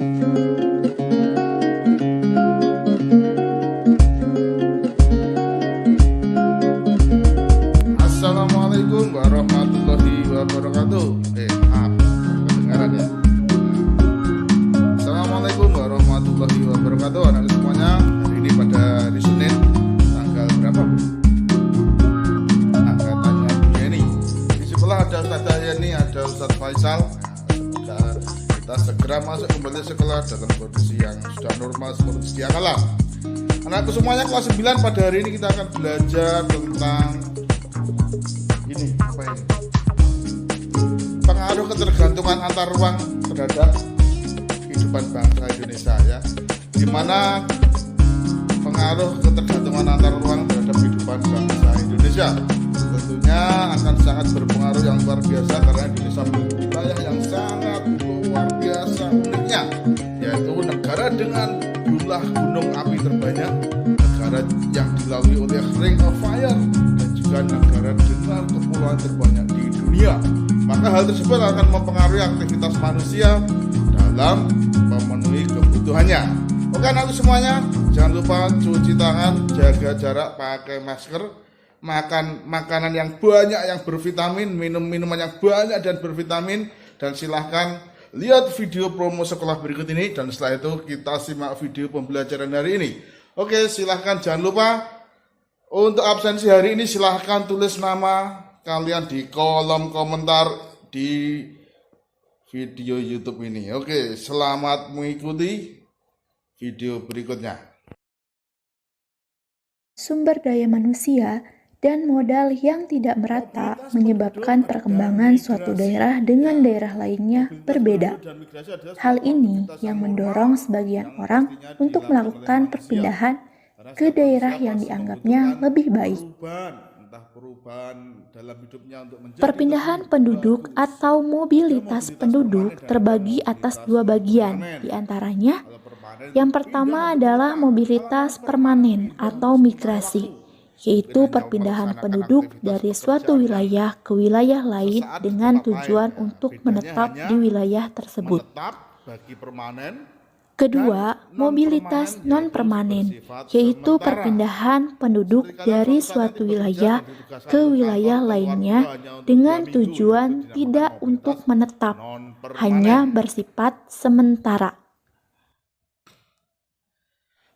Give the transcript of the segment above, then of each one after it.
Assalamualaikum warahmatullahi wabarakatuh. Maaf, kedengaran ya. Assalamualaikum warahmatullahi wabarakatuh. Anak semuanya, hari ini pada hari Senin, tanggal berapa? Katanya Bu Yeni. Di sebelah ada Ustaz Yeni, ada Ustaz Faisal. Kita segera masuk kembali sekolah dalam kondisi yang sudah normal seperti sedia kala. Anakku semuanya kelas 9, pada hari ini kita akan belajar tentang ini, apa ini? Pengaruh ketergantungan antar ruang terhadap kehidupan bangsa Indonesia ya. Dimana pengaruh ketergantungan antar ruang terhadap kehidupan bangsa Indonesia tentunya akan sangat berpengaruh yang luar biasa, karena Indonesia memiliki wilayah yang sangat luar biasa uniknya, yaitu negara dengan jumlah gunung api terbanyak, negara yang dilalui oleh Ring of Fire, dan juga negara dengan kepulauan terbanyak di dunia. Maka hal tersebut akan mempengaruhi aktivitas manusia dalam memenuhi kebutuhannya. Oke anak semuanya, jangan lupa cuci tangan, jaga jarak, pakai masker, makan makanan yang banyak yang bervitamin, minum minuman yang banyak dan bervitamin, dan silahkan lihat video promo sekolah berikut ini, dan setelah itu kita simak video pembelajaran hari ini. Oke, silahkan jangan lupa untuk absensi hari ini silahkan tulis nama kalian di kolom komentar di video YouTube ini. Oke, selamat mengikuti video berikutnya. Sumber daya manusia dan modal yang tidak merata menyebabkan perkembangan suatu daerah dengan daerah lainnya berbeda. Hal ini yang mendorong sebagian orang untuk melakukan perpindahan ke daerah yang dianggapnya lebih baik. Perpindahan penduduk atau mobilitas penduduk terbagi atas dua bagian, diantaranya yang pertama adalah mobilitas permanen atau migrasi, yaitu perpindahan penduduk dari suatu wilayah ke wilayah lain dengan tujuan untuk menetap di wilayah tersebut. Kedua, mobilitas non-permanen, yaitu perpindahan penduduk dari suatu wilayah ke wilayah lainnya dengan tujuan tidak untuk menetap, hanya bersifat sementara.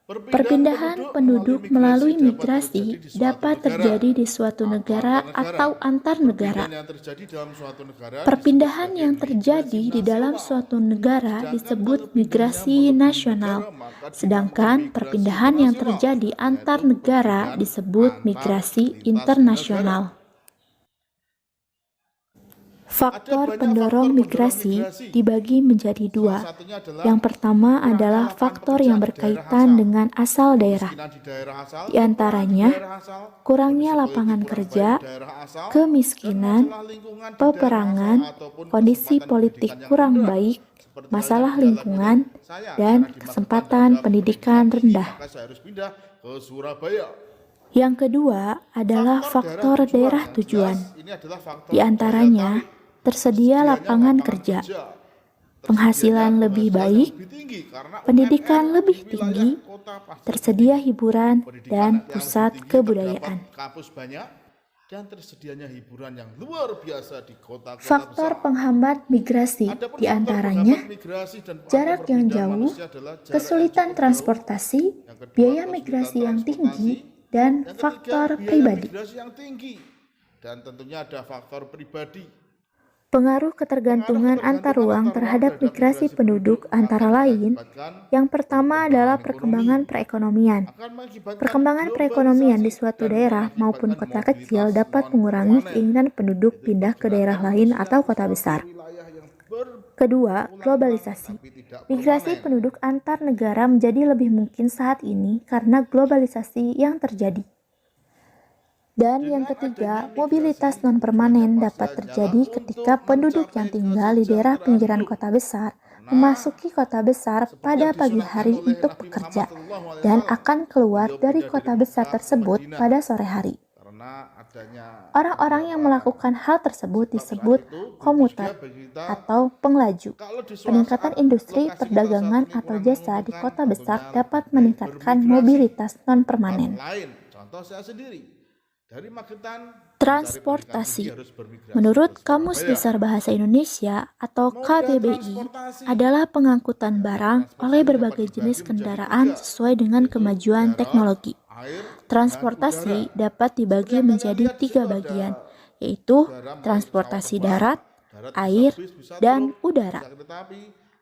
Perpindahan penduduk melalui migrasi dapat terjadi di suatu negara atau antar negara. Perpindahan yang terjadi di dalam suatu negara disebut migrasi nasional, sedangkan perpindahan yang terjadi antar negara disebut migrasi internasional. Faktor pendorong migrasi dibagi menjadi dua. Yang pertama adalah faktor yang berkaitan dengan asal daerah. Di antaranya, kurangnya lapangan kerja, kemiskinan, peperangan, kondisi politik kurang baik, masalah lingkungan, dan kesempatan pendidikan rendah. Yang kedua adalah faktor daerah tujuan. Di antaranya, tersedia lapangan kerja, penghasilan lebih baik, pendidikan lebih tinggi, tersedia hiburan, dan pusat kebudayaan. Faktor penghambat migrasi diantaranya jarak yang jauh, kesulitan transportasi, biaya migrasi yang tinggi, dan faktor pribadi. Dan tentunya ada faktor pribadi. Pengaruh ketergantungan antar ruang terhadap migrasi penduduk antara lain, yang pertama adalah perkembangan perekonomian. Perkembangan perekonomian di suatu daerah maupun kota kecil dapat mengurangi keinginan penduduk pindah ke daerah lain atau kota besar. Kedua, globalisasi. Migrasi penduduk antar negara menjadi lebih mungkin saat ini karena globalisasi yang terjadi. Dan yang ketiga, mobilitas non-permanen dapat terjadi ketika penduduk yang tinggal di daerah pinggiran kota besar memasuki kota besar pada pagi hari untuk bekerja dan akan keluar dari kota besar tersebut pada sore hari. Orang-orang yang melakukan hal tersebut disebut komuter atau penglaju. Peningkatan industri, perdagangan, atau jasa di kota besar dapat meningkatkan mobilitas non-permanen. Contoh saya sendiri. Dari Magetan, transportasi. Menurut Kamus Besar Bahasa Indonesia atau KBBI adalah pengangkutan barang oleh berbagai jenis kendaraan sesuai dengan kemajuan teknologi. Transportasi dapat dibagi menjadi 3 bagian, yaitu transportasi darat, air, dan udara.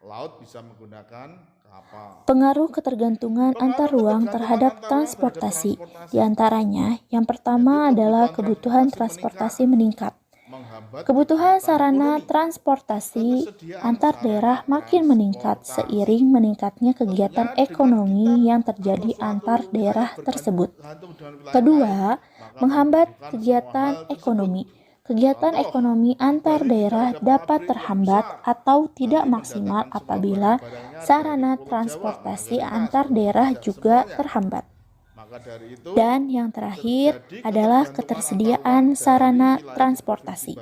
Laut bisa menggunakan kapal. Pengaruh ketergantungan antar ruang terhadap transportasi, diantaranya yang pertama adalah kebutuhan transportasi meningkat. Kebutuhan sarana transportasi antar daerah makin meningkat seiring meningkatnya kegiatan ekonomi yang terjadi antar daerah tersebut. Kedua, menghambat kegiatan ekonomi. Kegiatan ekonomi antar daerah dapat terhambat atau tidak maksimal apabila sarana transportasi antar daerah juga terhambat. Dan yang terakhir adalah ketersediaan sarana transportasi.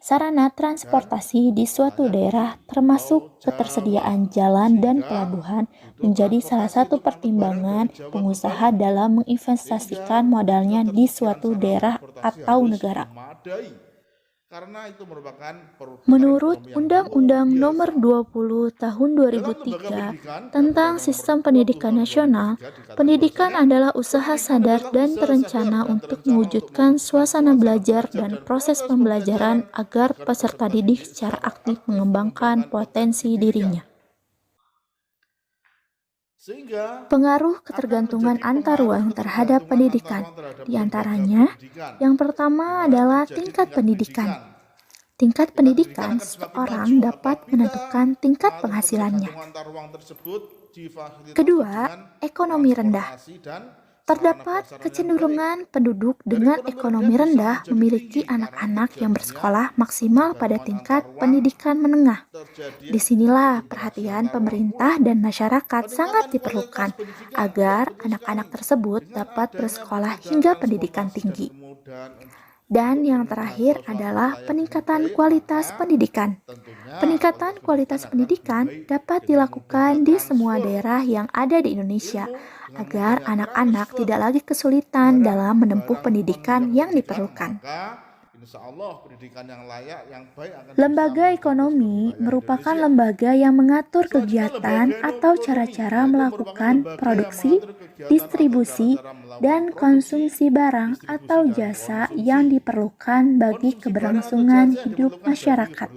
Sarana transportasi di suatu daerah termasuk ketersediaan jalan dan pelabuhan menjadi salah satu pertimbangan pengusaha dalam menginvestasikan modalnya di suatu daerah atau negara. Menurut Undang-Undang Nomor 20 Tahun 2003 tentang Sistem Pendidikan Nasional, pendidikan adalah usaha sadar dan terencana untuk mewujudkan suasana belajar dan proses pembelajaran agar peserta didik secara aktif mengembangkan potensi dirinya. Pengaruh ketergantungan antar ruang terhadap pendidikan, diantaranya yang pertama adalah tingkat pendidikan. Tingkat pendidikan seseorang dapat menentukan tingkat penghasilannya. Kedua, ekonomi rendah. Terdapat kecenderungan penduduk dengan ekonomi rendah memiliki anak-anak yang bersekolah maksimal pada tingkat pendidikan menengah. Disinilah perhatian pemerintah dan masyarakat sangat diperlukan agar anak-anak tersebut dapat bersekolah hingga pendidikan tinggi. Dan yang terakhir adalah peningkatan kualitas pendidikan. Peningkatan kualitas pendidikan dapat dilakukan di semua daerah yang ada di Indonesia, agar anak-anak tidak lagi kesulitan dalam menempuh pendidikan yang diperlukan. Lembaga ekonomi merupakan lembaga yang mengatur kegiatan atau cara-cara melakukan produksi, distribusi, dan konsumsi barang atau jasa yang diperlukan bagi keberlangsungan hidup masyarakat.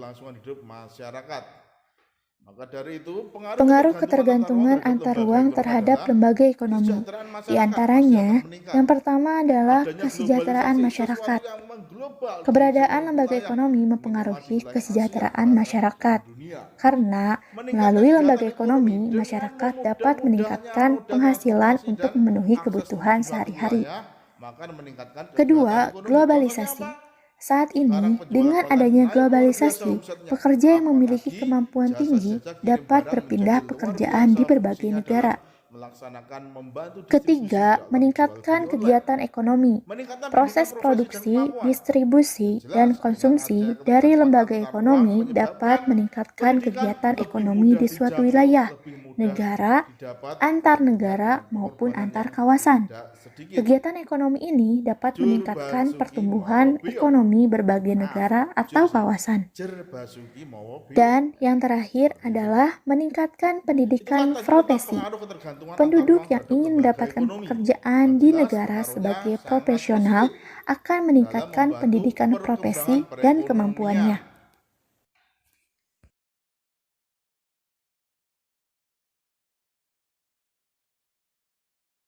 Pengaruh ketergantungan antar ruang terhadap lembaga ekonomi, di antaranya yang pertama adalah kesejahteraan masyarakat. Keberadaan lembaga ekonomi mempengaruhi kesejahteraan masyarakat, karena melalui lembaga ekonomi, masyarakat dapat meningkatkan penghasilan untuk memenuhi kebutuhan sehari-hari. Kedua, globalisasi. Saat ini, dengan adanya globalisasi, pekerja yang memiliki kemampuan tinggi dapat berpindah pekerjaan di berbagai negara. Ketiga, meningkatkan kegiatan ekonomi. Proses produksi, distribusi, dan konsumsi dari lembaga ekonomi dapat meningkatkan kegiatan ekonomi di suatu wilayah, negara, antar negara, maupun antar kawasan. Kegiatan ekonomi ini dapat meningkatkan pertumbuhan ekonomi berbagai negara atau kawasan. Dan yang terakhir adalah meningkatkan pendidikan profesi. Penduduk yang ingin mendapatkan pekerjaan di negara sebagai profesional akan meningkatkan pendidikan profesi dan kemampuannya.